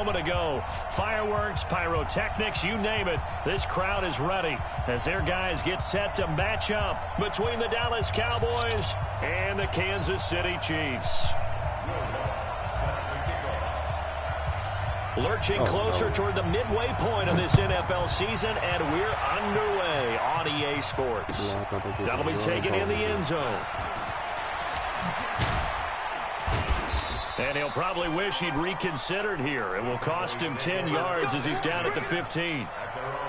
moment ago. Fireworks, pyrotechnics, you name it. This crowd is ready as their guys get set to match up between the Dallas Cowboys and the Kansas City Chiefs. Lurching closer toward the midway point of this NFL season, and we're underway on EA Sports. That'll be taken in the end zone. And he'll probably wish he'd reconsidered here. It will cost him 10 yards as he's down at the 15.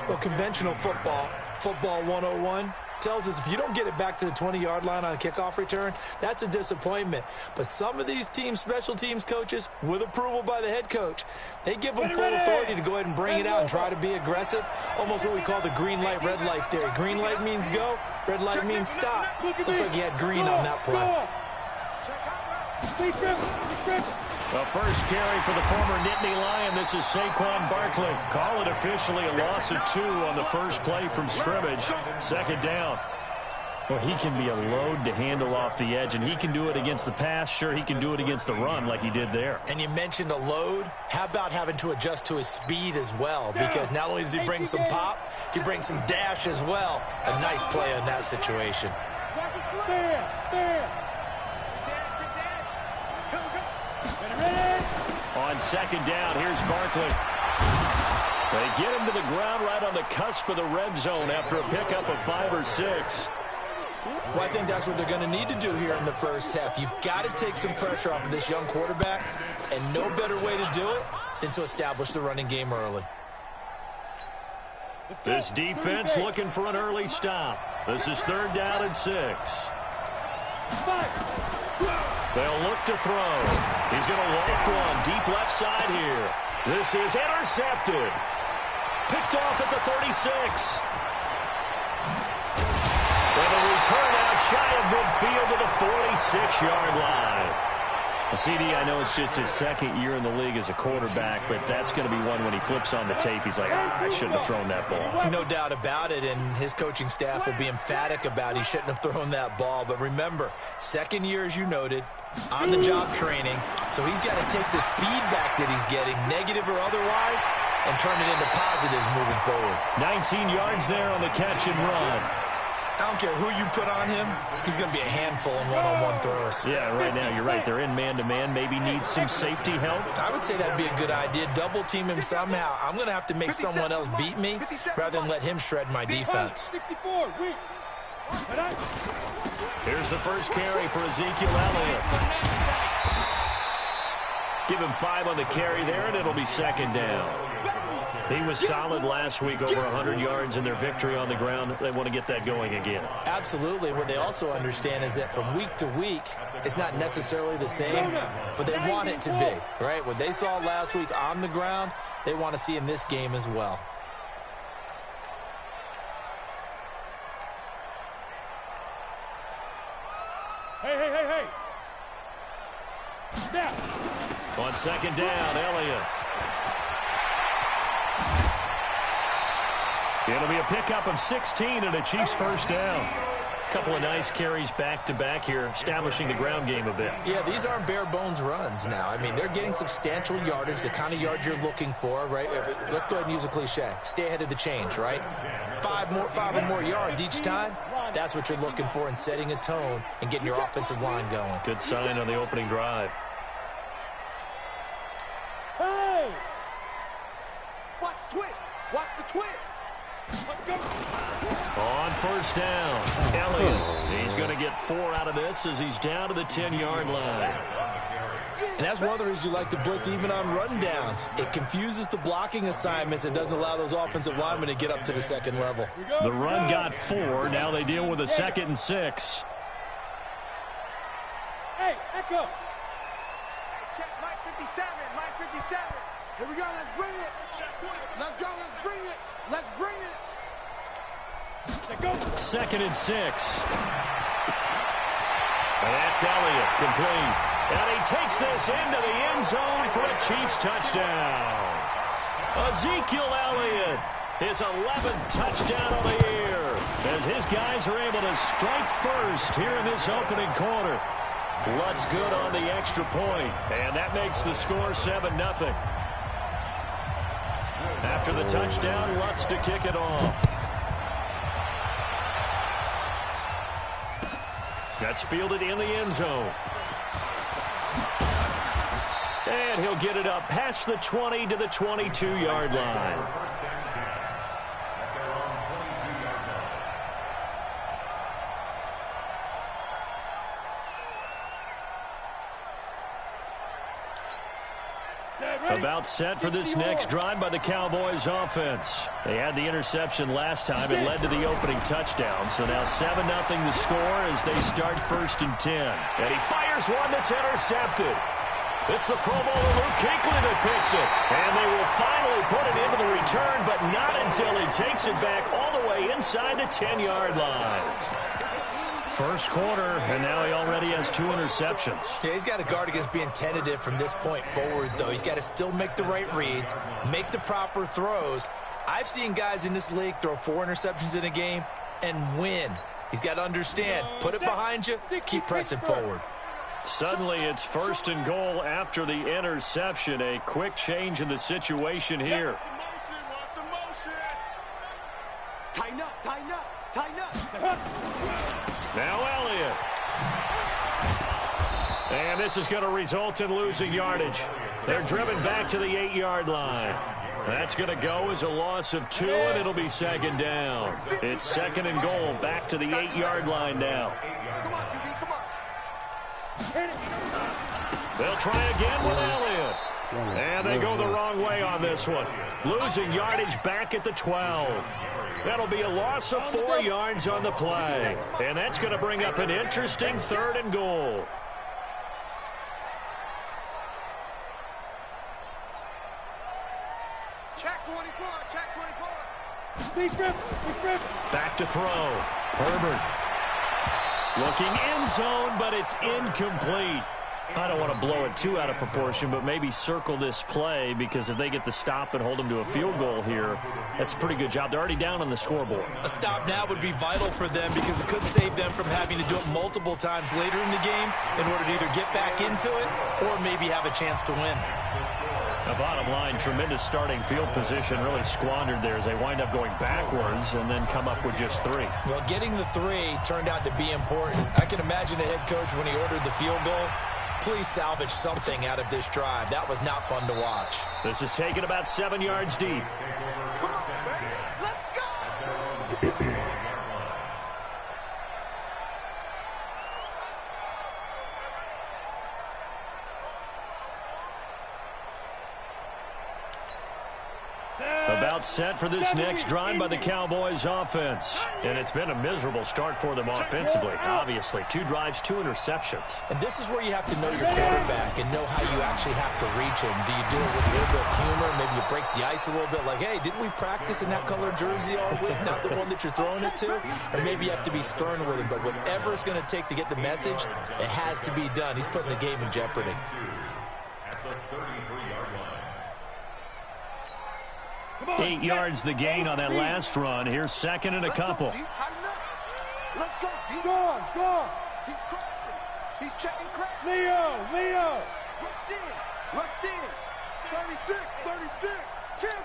Well, conventional football 101, tells us if you don't get it back to the 20-yard line on a kickoff return, that's a disappointment. But some of these teams, special teams coaches, with approval by the head coach, they give them full authority to go ahead and bring it out and try to be aggressive. Almost what we call the green light, red light theory. Green light means go, red light means stop. Looks like you had green on that play. The first carry for the former Nittany Lion. This is Saquon Barkley. Call it officially a loss of 2 on the first play from scrimmage. Second down. Well, he can be a load to handle off the edge, and he can do it against the pass. Sure, he can do it against the run like he did there. And you mentioned a load. How about having to adjust to his speed as well? Because not only does he bring some pop, he brings some dash as well. A nice play in that situation. On second down, here's Barkley. They get him to the ground right on the cusp of the red zone after a pickup of 5 or 6. Well, I think that's what they're going to need to do here in the first half. You've got to take some pressure off of this young quarterback, and no better way to do it than to establish the running game early. This defense looking for an early stop. This is 3rd down and 6. They'll look to throw. He's going to loft one deep left side here. This is intercepted. Picked off at the 36. And a return out shy of midfield to the 46-yard line. CD, I know it's just his second year in the league as a quarterback, but that's going to be one when he flips on the tape. He's like, I shouldn't have thrown that ball. No doubt about it, and his coaching staff will be emphatic about he shouldn't have thrown that ball. But remember, second year, as you noted, on-the-job training, so he's got to take this feedback that he's getting, negative or otherwise, and turn it into positives moving forward. 19 yards there on the catch and run. I don't care who you put on him, he's going to be a handful in one-on-one throws. Yeah, right now, you're right. They're in man-to-man. Maybe need some safety help. I would say that'd be a good idea. Double team him somehow. I'm going to have to make someone else beat me rather than let him shred my defense. Here's the first carry for Ezekiel Elliott. Give him 5 on the carry there, and it'll be second down. He was solid last week, over 100 yards in their victory on the ground. They want to get that going again. Absolutely. What they also understand is that from week to week, it's not necessarily the same, but they want it to be, right? What they saw last week on the ground, they want to see in this game as well. Hey. On second down, Elliott. It'll be a pickup of 16 and a Chiefs first down. A couple of nice carries back-to-back here, establishing the ground game a bit. Yeah, these aren't bare-bones runs now. I mean, they're getting substantial yardage, the kind of yards you're looking for, right? Let's go ahead and use a cliche. Stay ahead of the change, right? 5 or more yards each time. That's what you're looking for in setting a tone and getting your offensive line going. Good sign on the opening drive. Hey! Watch the twitch. On first down, Elliott. He's going to get 4 out of this as he's down to the 10-yard line. And that's one of the reasons you like to blitz even on rundowns. It confuses the blocking assignments. It doesn't allow those offensive linemen to get up to the second level. The run got 4. Now they deal with a 2nd and 6. Hey, echo. Check Mike 57. Here we go. Let's bring it. Let's go. Let's bring it. 2nd and 6. And that's Elliott, complete. And he takes this into the end zone for a Chiefs touchdown. Ezekiel Elliott, his 11th touchdown of the year, as his guys are able to strike first here in this opening quarter. Lutz good on the extra point, and that makes the score 7-0. After the touchdown, Lutz to kick it off. That's fielded in the end zone. And he'll get it up past the 20 to the 22-yard line. About set for this next drive by the Cowboys offense. They had the interception last time. It led to the opening touchdown. So now 7-0 the score as they start 1st and 10. And he fires one that's intercepted. It's the Pro Bowler Luke Kuechly that picks it. And they will finally put it into the return, but not until he takes it back all the way inside the 10-yard line. First quarter, and now he already has 2 interceptions. Yeah, he's got to guard against being tentative from this point forward, though. He's got to still make the right reads, make the proper throws. I've seen guys in this league throw 4 interceptions in a game and win. He's got to understand, put it behind you, keep pressing forward. Suddenly, it's 1st and goal after the interception. A quick change in the situation here. Tighten up, tighten up, tighten up. Now Elliott. And this is going to result in losing yardage. They're driven back to the 8-yard line. That's going to go as a loss of 2, and it'll be 2nd down. It's 2nd and goal, back to the 8-yard line now. Come on, QB, come on. Hit it. They'll try again with Elliott. And they go the wrong way on this one. Losing yardage back at the 12. That'll be a loss of 4 yards on the play. And that's going to bring up an interesting 3rd and goal. Check 24, check 24. Big grip, big grip. Back to throw. Herbert. Looking end zone, but it's incomplete. I don't want to blow it too out of proportion, but maybe circle this play, because if they get the stop and hold them to a field goal here, that's a pretty good job. They're already down on the scoreboard. A stop now would be vital for them, because it could save them from having to do it multiple times later in the game in order to either get back into it or maybe have a chance to win. The bottom line, tremendous starting field position, really squandered there as they wind up going backwards and then come up with just 3. Well, getting the 3 turned out to be important. I can imagine the head coach, when he ordered the field goal, please salvage something out of this drive. That was not fun to watch. This is taken about 7 yards deep. Come on, baby. Let's go. About set for this next drive by the Cowboys offense. And it's been a miserable start for them offensively. Obviously, 2 drives, 2 interceptions. And this is where you have to know your quarterback and know how you actually have to reach him. Do you do it with a little bit of humor? Maybe you break the ice a little bit, like, hey, didn't we practice in that color jersey all week, not the one that you're throwing it to? Or maybe you have to be stern with him. But whatever it's going to take to get the message, it has to be done. He's putting the game in jeopardy. At the 33-yard line. 8 yards the gain on that last run. Here's 2nd and a couple. Let's go, D. Go on, go on. He's crossing. He's checking cracks. Leo. Rush in. 36. Kill.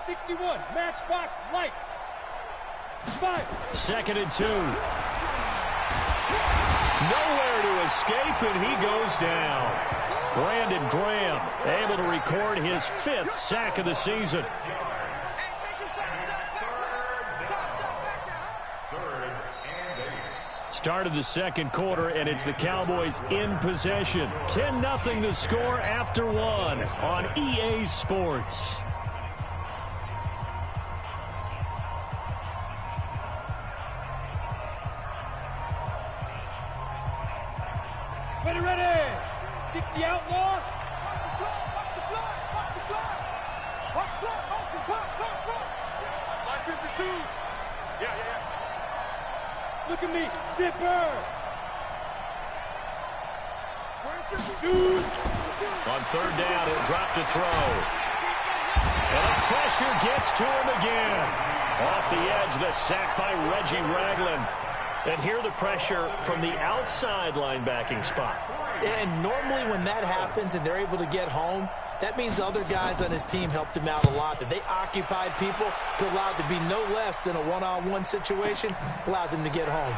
61, matchbox, lights. 5. 2nd and 2. Nowhere to escape, and he goes down. Brandon Graham able to record his 5th sack of the season. Start of the 2nd quarter, and it's the Cowboys in possession. 10-0 the score after 1 on EA Sports. Ready. 60 outlaw. Watch the blood. Line 52. Yeah. Look at me. Zipper. Shoot. On 3rd down, he'll drop to throw. And the pressure gets to him again. Off the edge, the sack by Reggie Ragland. And here the pressure from the outside linebacking spot. And normally when that happens and they're able to get home, That means the other guys on his team helped him out a lot, that they occupied people to allow it to be no less than a one-on-one situation, allows him to get home.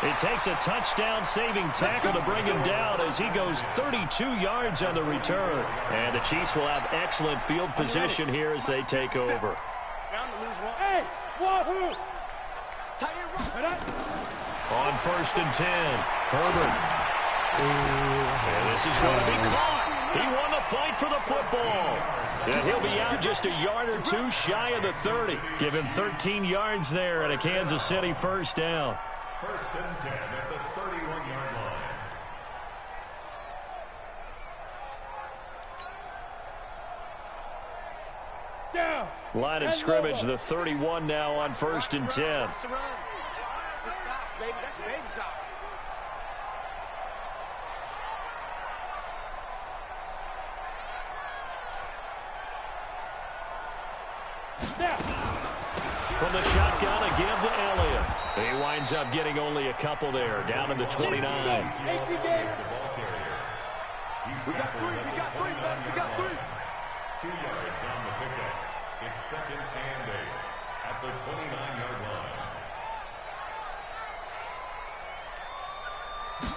It takes a touchdown-saving tackle to bring him down as he goes 32 yards on the return. And the Chiefs will have excellent field position here as they take over. Hey, wahoo! On 1st and 10, Herbert. And this is going to be caught. He won the fight for the football. And he'll be out just a yard or two shy of the 30. Give him 13 yards there and a Kansas City first down. 1st and 10 at the 31-yard line. Down. Line of scrimmage, the 31 now on 1st and 10. That's the run. That's soft, baby. That's baby soft. Now. From the shotgun again to Elliott. He winds up getting only a couple there, down to the 29. We got three. We got three, buddy. We got three. 2 yards on the pickup. It's 2nd and 8 at the 29-yard line.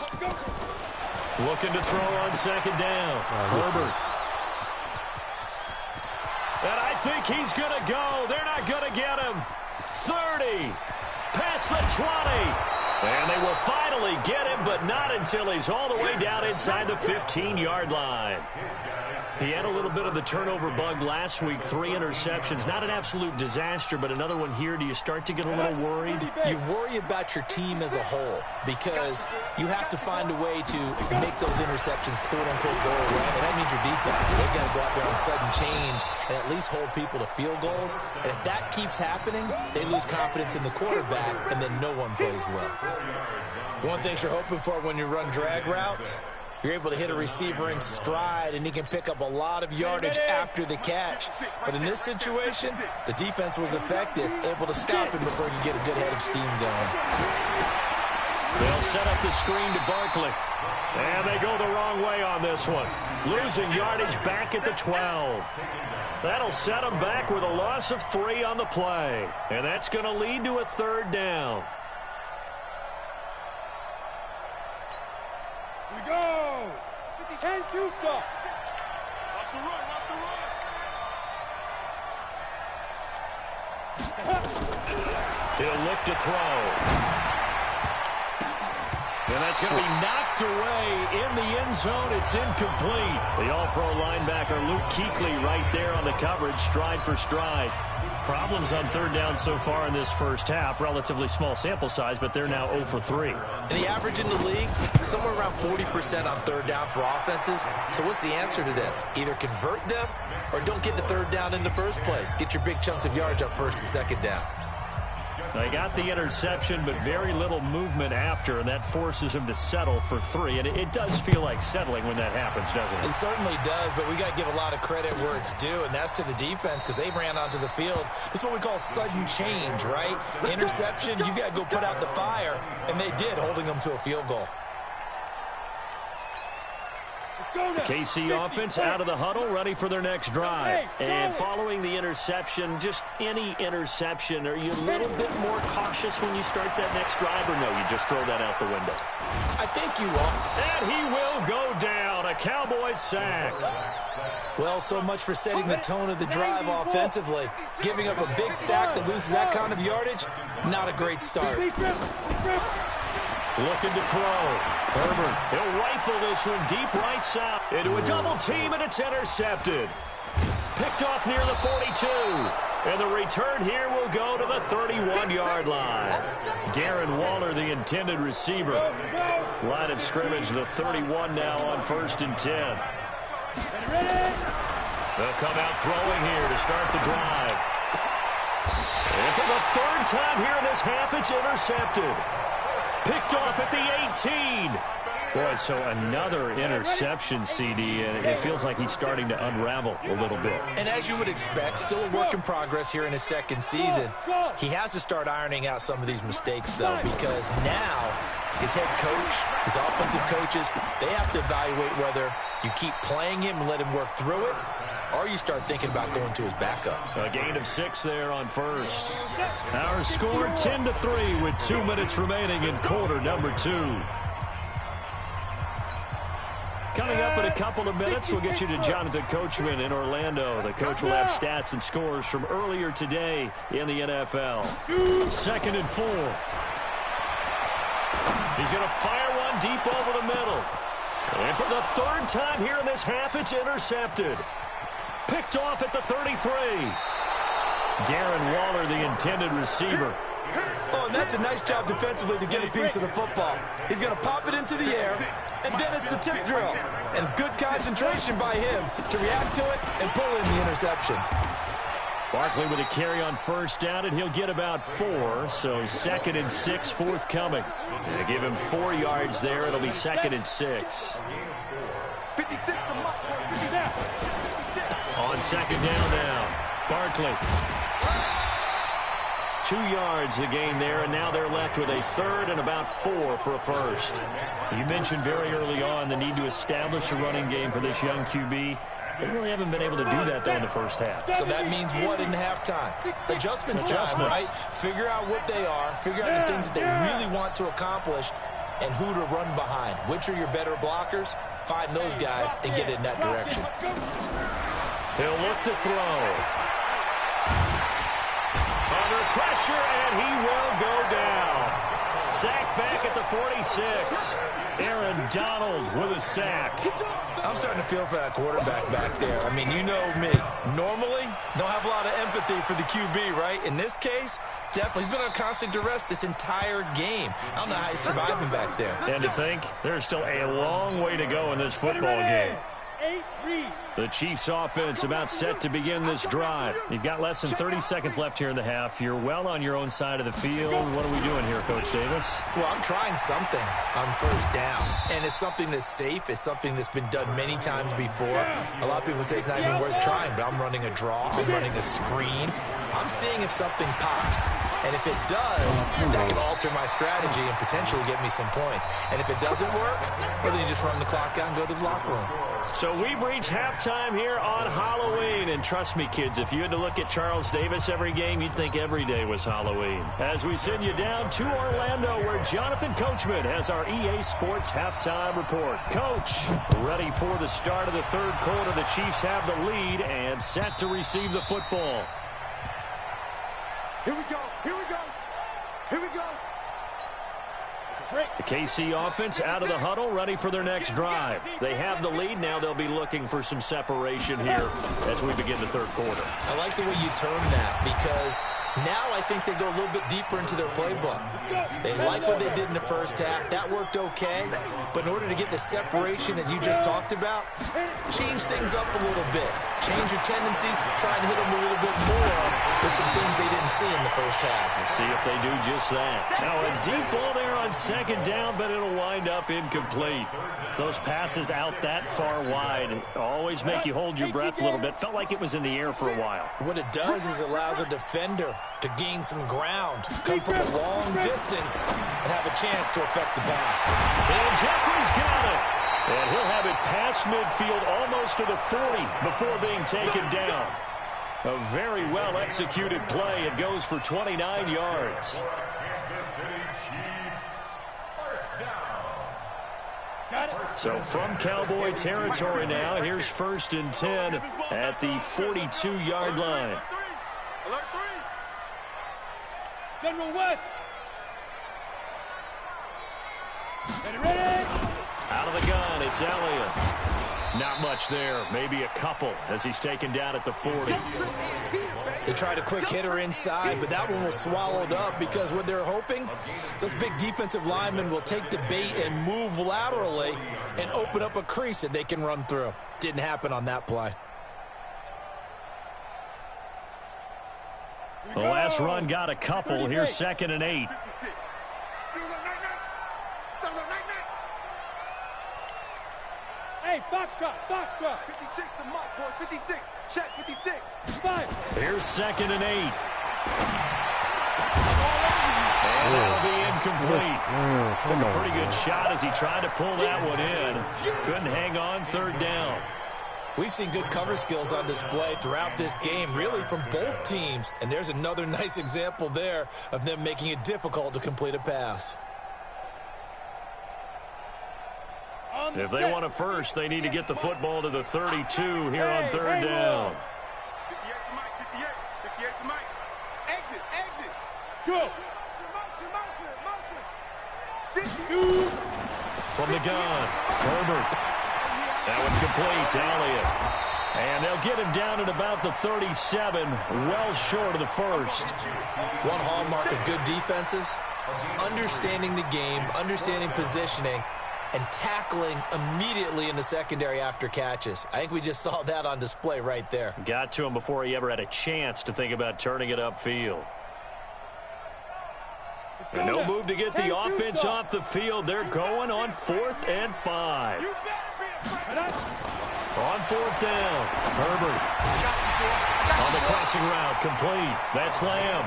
Let's go. Looking to throw on 2nd down. Herbert. And I think he's going to go. They're not going to get him. 30. Past the 20. And they will finally get him, but not until he's all the way down inside the 15-yard line. He had a little bit of the turnover bug last week, 3 interceptions. Not an absolute disaster, but another one here. Do you start to get a little worried? You worry about your team as a whole because you have to find a way to make those interceptions, quote-unquote, go away. And that means your defense. They've got to go out there on sudden change and at least hold people to field goals. And if that keeps happening, they lose confidence in the quarterback, and then no one plays well. One thing you're hoping for when you run drag routes, you're able to hit a receiver in stride, and he can pick up a lot of yardage after the catch. But in this situation, the defense was effective, able to stop him before you get a good head of steam going. They'll set up the screen to Barkley. And they go the wrong way on this one. Losing yardage back at the 12. That'll set them back with a loss of 3 on the play. And that's going to lead to a 3rd down. We go. 10-2 soft. Watch the run. Watch the run. He'll look to throw. And that's going to be knocked away in the end zone. It's incomplete. The all-pro linebacker Luke Kuechly right there on the coverage, stride for stride. Problems on 3rd down so far in this first half. Relatively small sample size, but they're now 0 for 3. And the average in the league, somewhere around 40% on 3rd down for offenses. So what's the answer to this? Either convert them or don't get to 3rd down in the first place. Get your big chunks of yards up 1st and 2nd down. They got the interception, but very little movement after, and that forces him to settle for 3. And it does feel like settling when that happens, doesn't it? It certainly does, but we got to give a lot of credit where it's due, and that's to the defense because they ran onto the field. This is what we call sudden change, right? Interception, you got to go put out the fire, and they did, holding them to a field goal. The KC offense out of the huddle, ready for their next drive. And following the interception, just any interception, are you a little bit more cautious when you start that next drive, or no, you just throw that out the window? I think you are. And he will go down, a Cowboys sack. Well, so much for setting the tone of the drive offensively. Giving up a big sack that loses that kind of yardage, not a great start. Looking to throw. Herbert, he'll rifle this one deep right side into a double team, and it's intercepted. Picked off near the 42. And the return here will go to the 31-yard line. Darren Waller, the intended receiver. Line of scrimmage, the 31 now on 1st and 10. They'll come out throwing here to start the drive. And for the 3rd time here in this half, it's intercepted. Picked off at the 18. Boy, so another interception, CD, and it feels like he's starting to unravel a little bit. And as you would expect, still a work in progress here in his 2nd season. He has to start ironing out some of these mistakes, though, because now his head coach, his offensive coaches, they have to evaluate whether you keep playing him and let him work through it, or you start thinking about going to his backup. A gain of 6 there on first. Our score 10-3 with 2 minutes remaining in quarter number 2. Coming up in a couple of minutes, we'll get you to Jonathan Coachman in Orlando. The coach will have stats and scores from earlier today in the NFL. 2nd and 4. He's going to fire one deep over the middle. And for the 3rd time here in this half, it's intercepted. Picked off at the 33. Darren Waller, the intended receiver. Oh, and that's a nice job defensively to get a piece of the football. He's going to pop it into the air, and then it's the tip drill. And good concentration by him to react to it and pull in the interception. Barkley with a carry on first down, and he'll get about 4. So 2nd and 6 forthcoming. They give him 4 yards there. It'll be 2nd and 6. 56 On 2nd down now, Barkley. 2 yards the gain there, and now they're left with a 3rd and about 4 for a first. You mentioned very early on the need to establish a running game for this young QB. They really haven't been able to do that, though, in the first half. So that means what in halftime? Adjustments time, right? Figure out what they are, figure out the things that they really want to accomplish, and who to run behind. Which are your better blockers? Find those guys and get in that direction. He'll look to throw. Under pressure, and he will go down. Sacked back at the 46. Aaron Donald with a sack. I'm starting to feel for that quarterback back there. I mean, you know me. Normally, don't have a lot of empathy for the QB, right? In this case, definitely. He's been under constant duress this entire game. I don't know how he's surviving back there. And to think, there's still a long way to go in this football game. The Chiefs offense about set to begin this drive. You've got less than 30 seconds left here in the half. You're well on your own side of the field. What are we doing here, Coach Davis? Well, I'm trying something on first down. And it's something that's safe. It's something that's been done many times before. A lot of people say it's not even worth trying, but I'm running a draw. I'm running a screen. I'm seeing if something pops. And if it does, that can alter my strategy and potentially get me some points. And if it doesn't work, well, then you just run the clock out and go to the locker room. So we've reached halftime here on Halloween. And trust me, kids, if you had to look at Charles Davis every game, you'd think every day was Halloween. As we send you down to Orlando, where Jonathan Coachman has our EA Sports halftime report. Coach, ready for the start of the 3rd quarter. The Chiefs have the lead and set to receive the football. Here we go. Here we go. Here we go. The KC offense out of the huddle, ready for their next drive. They have the lead. Now they'll be looking for some separation here as we begin the 3rd quarter. I like the way you term that, because now I think they go a little bit deeper into their playbook. They like what they did in the first half. That worked okay. But in order to get the separation that you just talked about, change things up a little bit. Change your tendencies, try and hit them a little bit more with some things they didn't see in the first half. We'll see if they do just that. Now a deep ball there on 2nd down, but it'll wind up incomplete. Those passes out that far wide always make you hold your breath a little bit. Felt like it was in the air for a while. What it does is it allows a defender to gain some ground, come from a long distance, and have a chance to affect the pass. And Jeffrey's got it. And he'll have it past midfield almost to the 40 before being taken down. A very well-executed play. It goes for 29 yards. So from Cowboy territory now, here's 1st and 10 at the 42-yard line. Alert 3. General West. Ready. Out of the gun, it's Elliott. Not much there, maybe a couple as he's taken down at the 40. They tried a quick hitter inside, but that one was swallowed up because what they're hoping, those big defensive linemen will take the bait and move laterally and open up a crease that they can run through. Didn't happen on that play. The last run got a couple. Here's 2nd and 8. 56. Hey, Foxtrot. 56, the mark, boys. 56. Check, 56. 5. Here's 2nd and 8. And that'll be incomplete. Took a pretty good shot as he tried to pull that one in. Couldn't hang on, third down. We've seen good cover skills on display throughout this game, really from both teams. And there's another nice example there of them making it difficult to complete a pass. If they want a first, they need to get the football to the 32 here on third down. 58 to Mike, 58 to Mike. Exit, exit. Go. Motion. From the gun, Herbert. That one's complete, Elliott. And they'll get him down at about the 37, well short of the first. One hallmark of good defenses is understanding the game, understanding positioning, and tackling immediately in the secondary after catches. I think we just saw that on display right there. Got to him before he ever had a chance to think about turning it upfield. And no move to get the offense off the field. They're going on 4th and 5. On 4th down, Herbert. On the crossing route, complete. That's Lamb.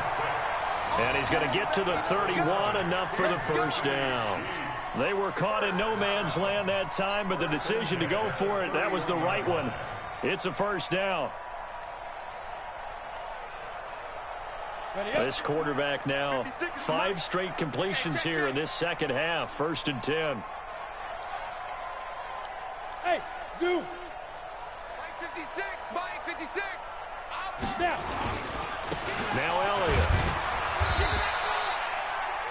And he's going to get to the 31, enough for the first down. They were caught in no man's land that time, but the decision to go for it, that was the right one. It's a first down. This quarterback now, 5 straight completions here in this second half. 1st and 10. Hey, zoom. Mike 56, Mike 56. Now Elliott.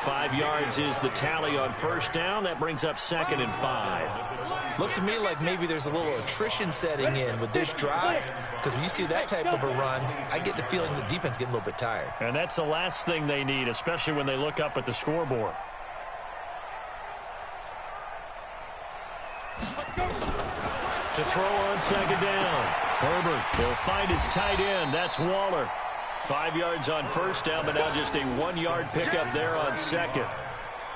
5 yards is the tally on first down. That brings up 2nd and 5. Looks to me like maybe there's a little attrition setting in with this drive, because when you see that type of a run, I get the feeling the defense getting a little bit tired. And that's the last thing they need, especially when they look up at the scoreboard. To throw on 2nd down. Herbert will find his tight end. That's Waller. 5 yards on first down, but now just a 1-yard pickup there on 2nd.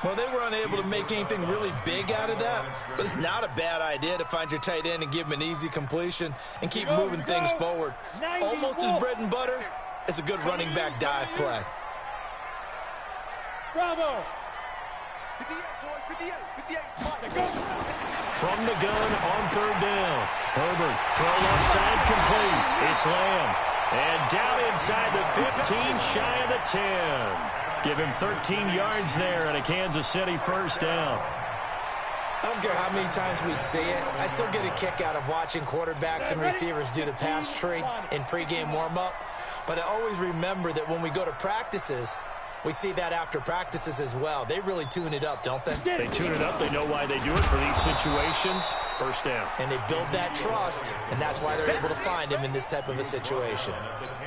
Well, they were unable to make anything really big out of that, but it's not a bad idea to find your tight end and give him an easy completion and keep moving things forward. Almost as bread and butter as a good running back dive play. Bravo. 58, boys, 58. From the gun on third down. Herbert, throw left side, complete. It's Lamb. And down inside the 15, shy of the 10. Give him 13 yards there and a Kansas City first down. I don't care how many times we see it. I still get a kick out of watching quarterbacks and receivers do the pass tree in pregame warm-up. But I always remember that when we go to practices, we see that after practices as well. They really tune it up, don't they? They tune it up. They know why they do it for these situations. First down. And they build that trust, and that's why they're able to find him in this type of a situation.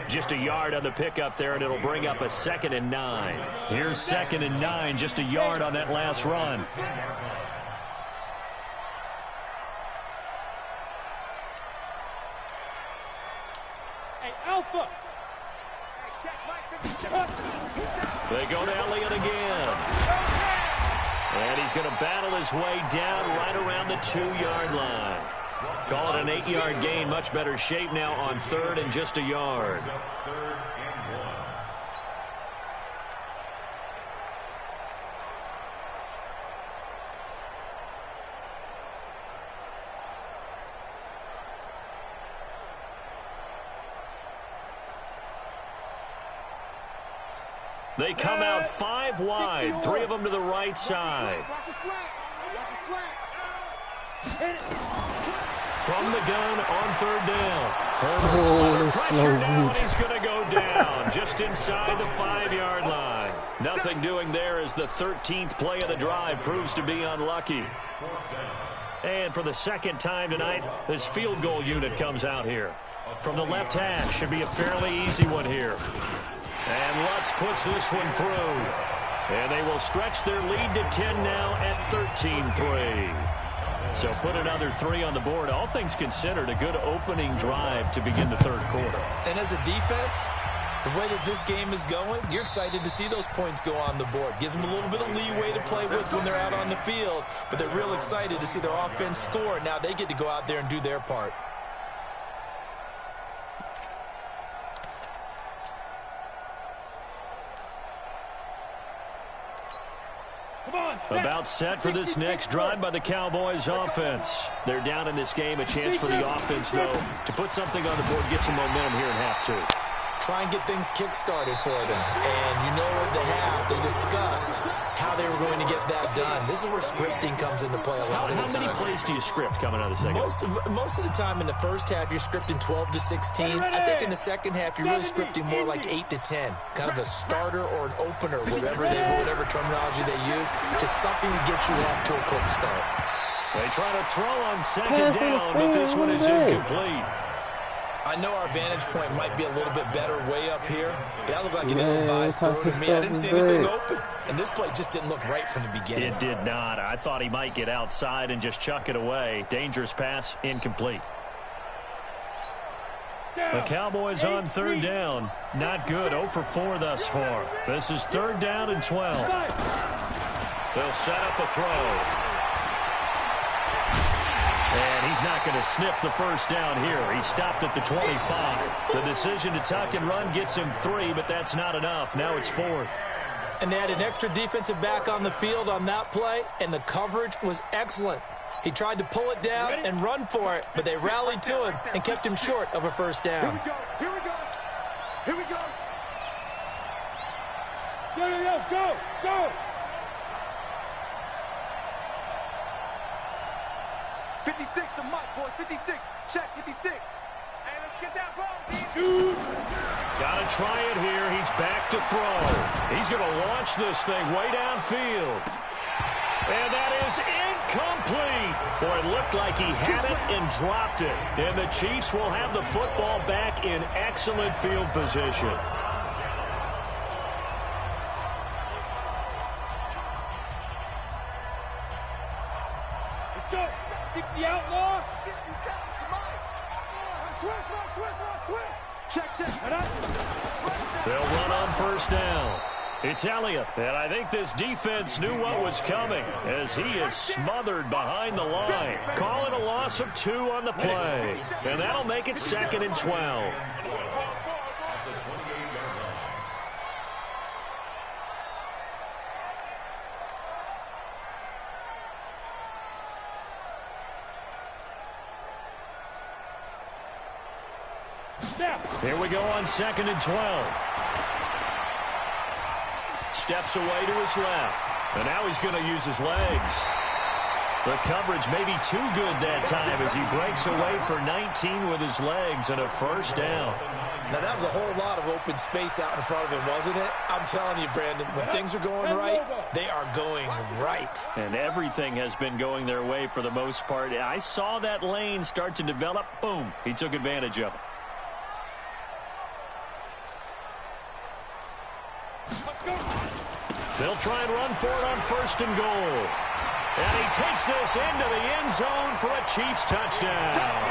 Just a yard on the pickup there, and it'll bring up a 2nd and 9. Here's 2nd and 9, just a yard on that last run. Hey, Alpha. They go to Elliott again. And he's going to battle his way down right around the 2-yard line. Call it an 8-yard gain. Much better shape now on 3rd and just a yard. They come out 5 wide, 3 of them to the right side. Watch the slant. Watch the slant. From the gun on 3rd down. Herbert pressure now, and he's going to go down just inside the 5-yard line. Nothing doing there as the 13th play of the drive proves to be unlucky. And for the 2nd time tonight, this field goal unit comes out here. From the left hash, should be a fairly easy one here. And Lutz puts this one through. And they will stretch their lead to 10 now at 13-3. So put another 3 on the board. All things considered, a good opening drive to begin the 3rd quarter. And as a defense, the way that this game is going, you're excited to see those points go on the board. Gives them a little bit of leeway to play with when they're out on the field. But they're real excited to see their offense score. Now they get to go out there and do their part. About set for this next drive by the Cowboys offense. They're down in this game. A chance for the offense, though, to put something on the board, get some momentum here in half two. Try and get things kick-started for them. And you know what they have. They discussed how they were going to get that done. This is where scripting comes into play a lot of the time. How many plays do you script coming out of the second? Most of the time in the first half, you're scripting 12 to 16. I think in the second half, you're really scripting more like 8 to 10. Kind of a starter or an opener, whatever terminology they use. Just something to get you off to a quick start. They try to throw on second down, but this one is incomplete. I know our vantage point might be a little bit better way up here, but that looked like an ill-advised throw to me. I didn't see anything open, and this play just didn't look right from the beginning. It did not. I thought he might get outside and just chuck it away. Dangerous pass, incomplete. The Cowboys on third down. Not good. 0 for 4 thus far. This is third down and 12. They'll set up a throw. And he's not going to sniff the first down here. He stopped at the 25. The decision to tuck and run gets him 3, but that's not enough. Now it's 4th. And they had an extra defensive back on the field on that play, and the coverage was excellent. He tried to pull it down and run for it, but they rallied to him and kept him short of a first down. Here we go. Here we go. Go. 56, the mic, boys. 56. Check, 56. Hey, let's get that ball, dude. Got to try it here. He's back to throw. He's going to launch this thing way downfield. And that is incomplete. Boy, it looked like he had it and dropped it. And the Chiefs will have the football back in excellent field position. Let's go. 60 outlaw. 57, come on. Switch. Check. They'll run on first down. It's Elliott, and I think this defense knew what was coming as he is smothered behind the line. Call it a loss of 2 on the play, and that'll make it 2nd and 12. Here we go on 2nd and 12. Steps away to his left. And now he's going to use his legs. The coverage may be too good that time as he breaks away for 19 with his legs and a first down. Now, that was a whole lot of open space out in front of him, wasn't it? I'm telling you, Brandon, when things are going right, they are going right. And everything has been going their way for the most part. I saw that lane start to develop. Boom. He took advantage of it. They'll try and run for it on 1st and goal. And he takes this into the end zone for a Chiefs touchdown.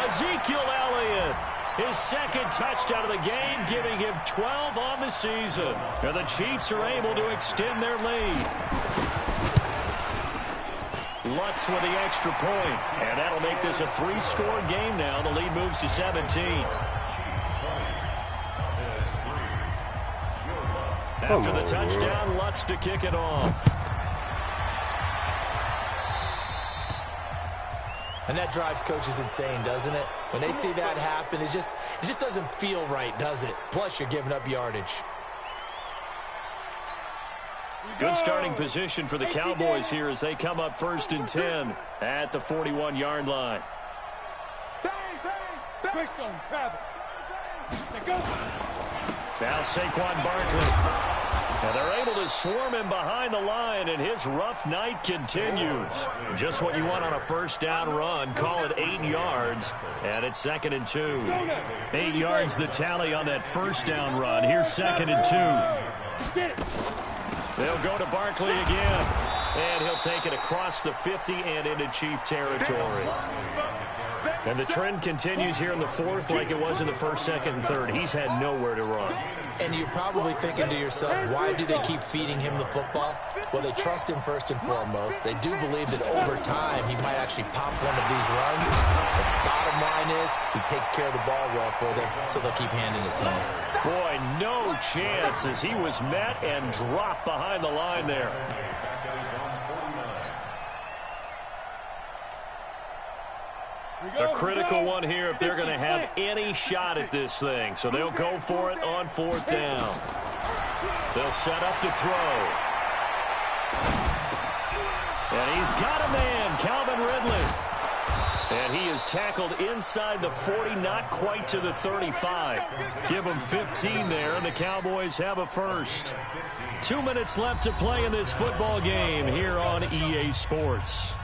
Ezekiel Elliott, his 2nd touchdown of the game, giving him 12 on the season. And the Chiefs are able to extend their lead. Lutz with the extra point. And that'll make this a 3-score game now. The lead moves to 17. After the touchdown, Lutz to kick it off. And that drives coaches insane, doesn't it? When they see that happen, it just doesn't feel right, does it? Plus, you're giving up yardage. Good starting position for the Cowboys here as they come up 1st and 10 at the 41-yard line. Quickstone, travel. Go. Now Saquon Barkley. And they're able to swarm him behind the line, and his rough night continues. Just what you want on a first down run. Call it 8 yards, and it's 2nd and 2. 8 yards the tally on that first down run. Here's 2nd and 2. They'll go to Barkley again, and he'll take it across the 50 and into Chief territory. And the trend continues here in the 4th like it was in the 1st, 2nd, and 3rd. He's had nowhere to run. And you're probably thinking to yourself, why do they keep feeding him the football? Well, they trust him first and foremost. They do believe that over time he might actually pop one of these runs. The bottom line is he takes care of the ball well for them, so they'll keep handing it to him. Boy, no chance as he was met and dropped behind the line there. A critical one here if they're going to have any shot at this thing. So they'll go for it on 4th down. They'll set up to throw. And he's got a man, Calvin Ridley. And he is tackled inside the 40, not quite to the 35. Give him 15 there, and the Cowboys have a first. 2 minutes left to play in this football game here on EA Sports.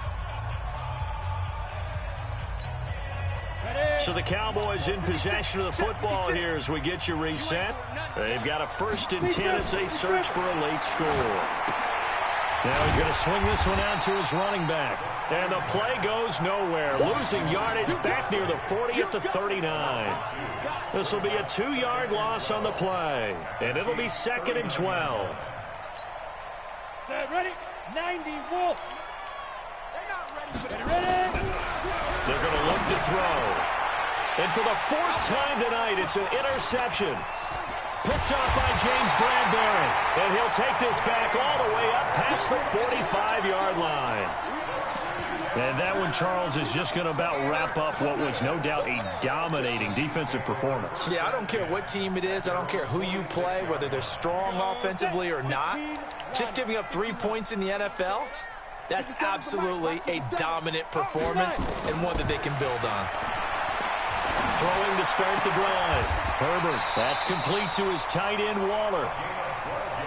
So the Cowboys in possession of the football here as we get you reset. They've got a 1st and 10 as they search for a late score. Now he's going to swing this one out to his running back. And the play goes nowhere. Losing yardage back near the 40 at the 39. This will be a 2-yard loss on the play. And it'll be 2nd and 12. Set, ready? 90, Wolf. They're not ready for that. Ready? They're going to look to throw. And for the 4th time tonight, it's an interception. Picked off by James Bradbury. And he'll take this back all the way up past the 45-yard line. And that one, Charles, is just going to about wrap up what was no doubt a dominating defensive performance. Yeah, I don't care what team it is. I don't care who you play, whether they're strong offensively or not. Just giving up 3 points in the NFL, that's absolutely a dominant performance and one that they can build on. Throwing to start the drive. Herbert, that's complete to his tight end, Waller.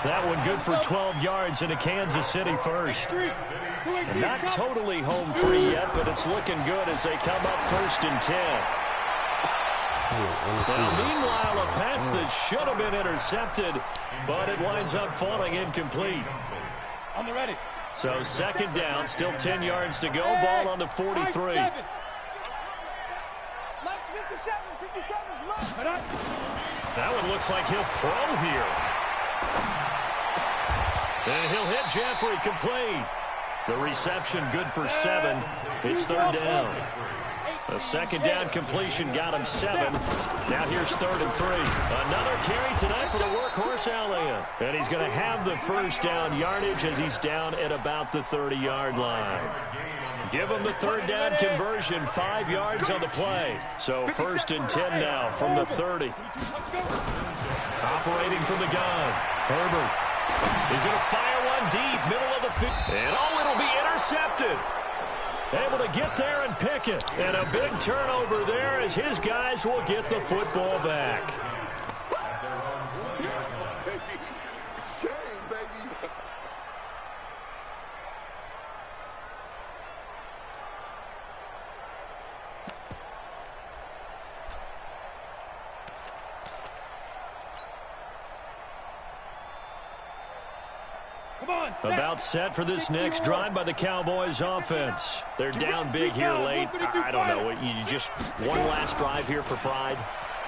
That one good for 12 yards in a Kansas City first. And not totally home free yet, but it's looking good as they come up 1st and 10. Now, meanwhile, a pass that should have been intercepted, but it winds up falling incomplete. On the ready. So 2nd down, still 10 yards to go, ball on the 43. That one looks like he'll throw here. And he'll hit Jeffrey complete. The reception good for 7. It's 3rd down. A 2nd down completion got him 7. Now here's 3rd and 3. Another carry tonight for the workhorse Elliott. And he's going to have the 1st down yardage as he's down at about the 30-yard line. Give him the 3rd down conversion, 5 yards on the play. So 1st and 10 now from the 30. Operating from the gun. Herbert. He's going to fire one deep, middle of the field. And it'll be intercepted. Able to get there and pick it. And a big turnover there as his guys will get the football back. About set for this next drive by the Cowboys offense. They're down big here late. I don't know. You just one last drive here for pride.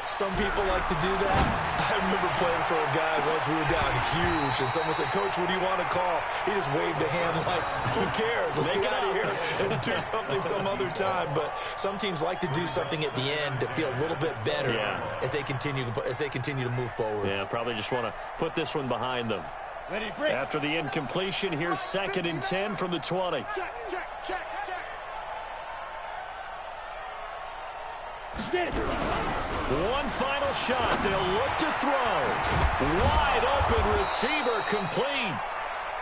Some people like to do that. I remember playing for a guy once. We were down huge, and someone said, "Coach, what do you want to call?" He just waved a hand like, "Who cares? Let's get out of here and do something some other time." But some teams like to do something at the end to feel a little bit better as they continue to move forward. Yeah, probably just want to put this one behind them. After the incompletion, here's 2nd and 10 from the 20. One final shot. They'll look to throw. Wide open receiver complete.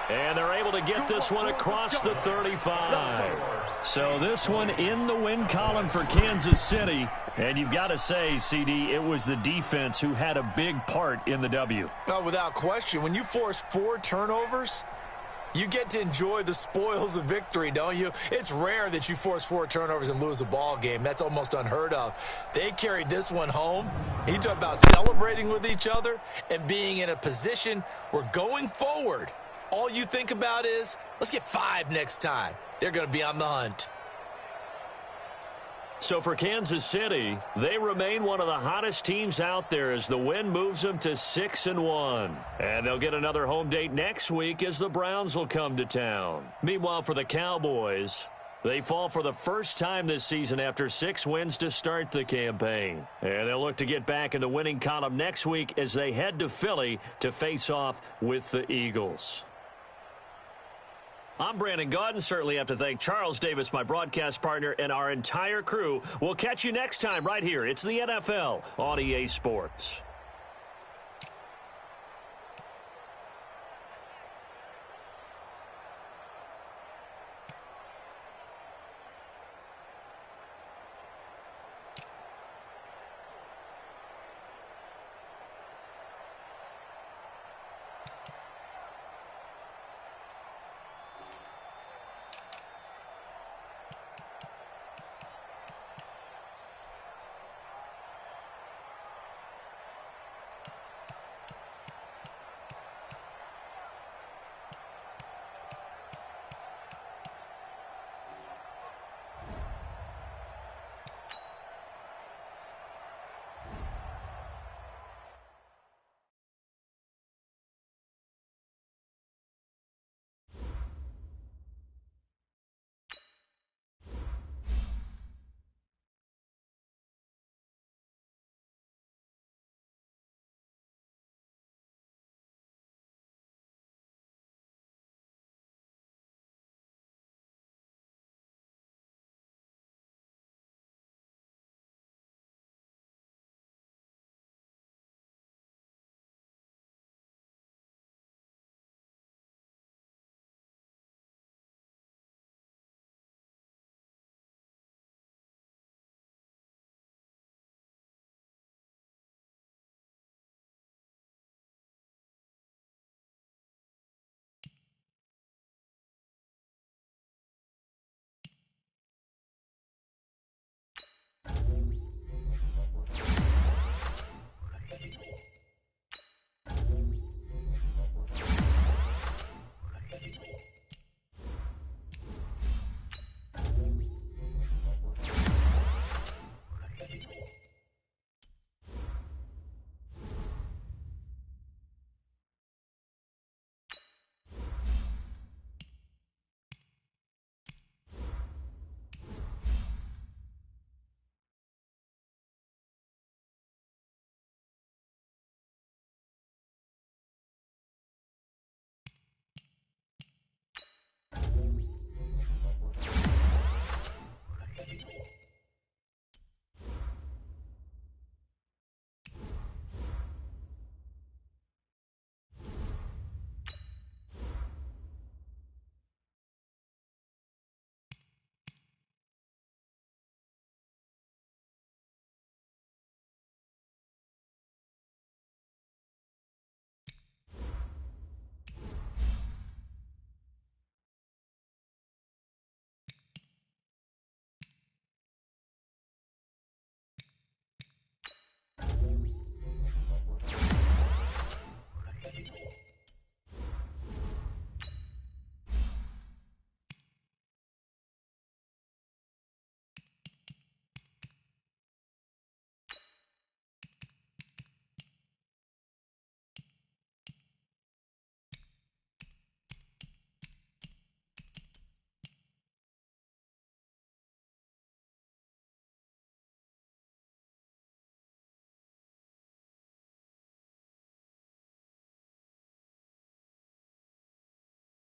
And they're able to get this one across the 35. So this one in the win column for Kansas City. And you've got to say, CD, it was the defense who had a big part in the W. Oh, without question. When you force 4 turnovers, you get to enjoy the spoils of victory, don't you? It's rare that you force 4 turnovers and lose a ball game. That's almost unheard of. They carried this one home. You talk about celebrating with each other and being in a position where going forward, all you think about is, let's get 5 next time. They're going to be on the hunt. So for Kansas City, they remain one of the hottest teams out there as the win moves them to 6-1. And they'll get another home date next week as the Browns will come to town. Meanwhile, for the Cowboys, they fall for the first time this season after 6 wins to start the campaign. And they'll look to get back in the winning column next week as they head to Philly to face off with the Eagles. I'm Brandon Gaudin. Certainly have to thank Charles Davis, my broadcast partner, and our entire crew. We'll catch you next time right here. It's the NFL on EA Sports.